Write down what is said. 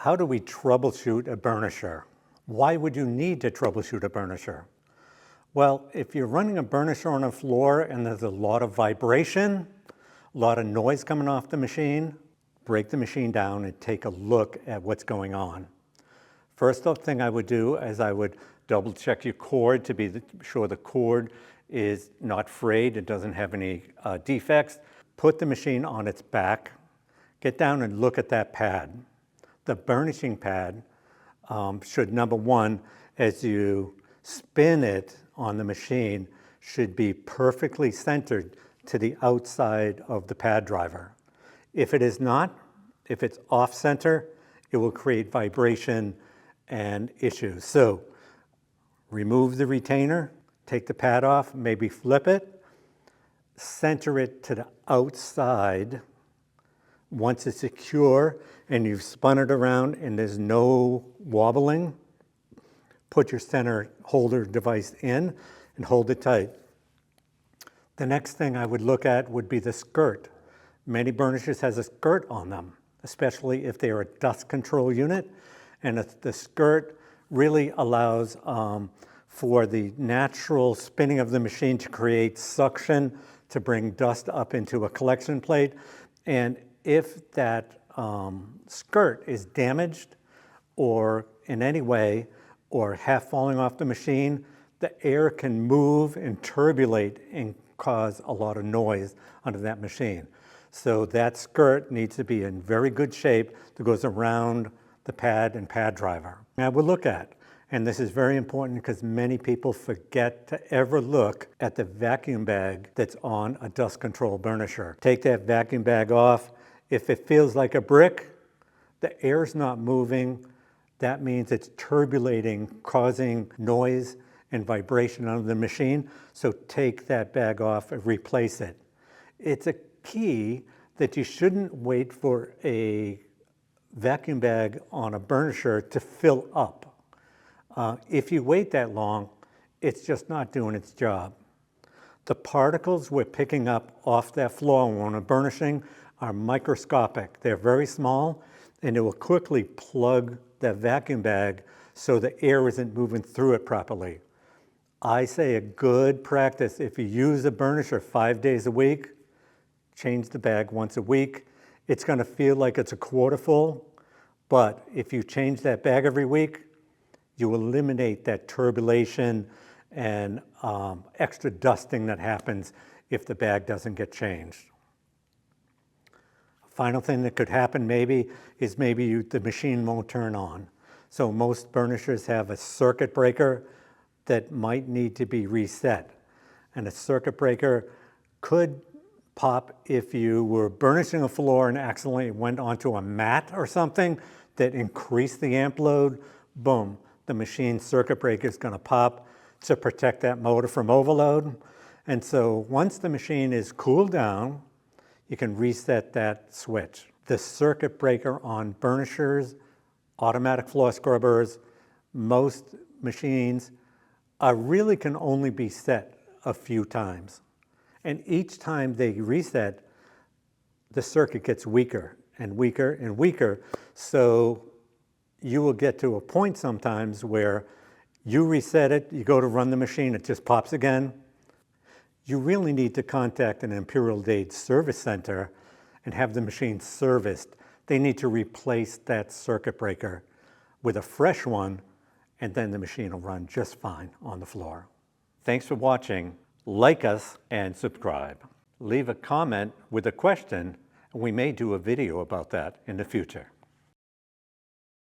How do we troubleshoot a burnisher? Why would you need to troubleshoot a burnisher? Well, if you're running a burnisher on a floor and there's a lot of vibration, a lot of noise coming off the machine, break the machine down and take a look at what's going on. First thing I would do is I would double check your cord to be sure the cord is not frayed, it doesn't have any defects. Put the machine on its back, get down and look at that pad. The burnishing pad should, number one, as you spin it on the machine, should be perfectly centered to the outside of the pad driver. If it is not, if it's off center, it will create vibration and issues. So remove the retainer, take the pad off, maybe flip it, center it to the outside. Once it's secure and you've spun it around and there's no wobbling, put your center holder device in and hold it tight. The next thing I would look at would be the skirt. Many burnishers has a skirt on them, especially if they are a dust control unit. And the skirt really allows for the natural spinning of the machine to create suction to bring dust up into a collection plate. And if that skirt is damaged or in any way or half falling off the machine, the air can move and turbulate and cause a lot of noise under that machine. So that skirt needs to be in very good shape that goes around the pad and pad driver. Now we'll look at, and this is very important because many people forget to ever look at the vacuum bag that's on a dust control burnisher. Take that vacuum bag off. If it feels like a brick, the air's not moving. That means it's turbulating, causing noise and vibration under the machine. So take that bag off and replace it. It's a key that you shouldn't wait for a vacuum bag on a burnisher to fill up. If you wait that long, it's just not doing its job. The particles we're picking up off that floor when we're burnishing are microscopic. They're very small, and it will quickly plug that vacuum bag so the air isn't moving through it properly. I say a good practice, if you use a burnisher 5 days a week, change the bag once a week. It's going to feel like it's a quarter full, but if you change that bag every week, you eliminate that turbulation and extra dusting that happens if the bag doesn't get changed. Final thing that could happen maybe is the machine won't turn on. So most burnishers have a circuit breaker that might need to be reset. And a circuit breaker could pop if you were burnishing a floor and accidentally went onto a mat or something that increased the amp load. Boom, the machine circuit breaker is going to pop to protect that motor from overload. And so once the machine is cooled down, you can reset that switch. The circuit breaker on burnishers, automatic floor scrubbers, most machines really can only be set a few times. And each time they reset, the circuit gets weaker and weaker and weaker. So you will get to a point sometimes where you reset it, you go to run the machine, it just pops again. You really need to contact an Imperial Dade service center and have the machine serviced. They need to replace that circuit breaker with a fresh one, and then the machine will run just fine on the floor. Thanks for watching. Like us and subscribe. Leave a comment with a question, and we may do a video about that in the future.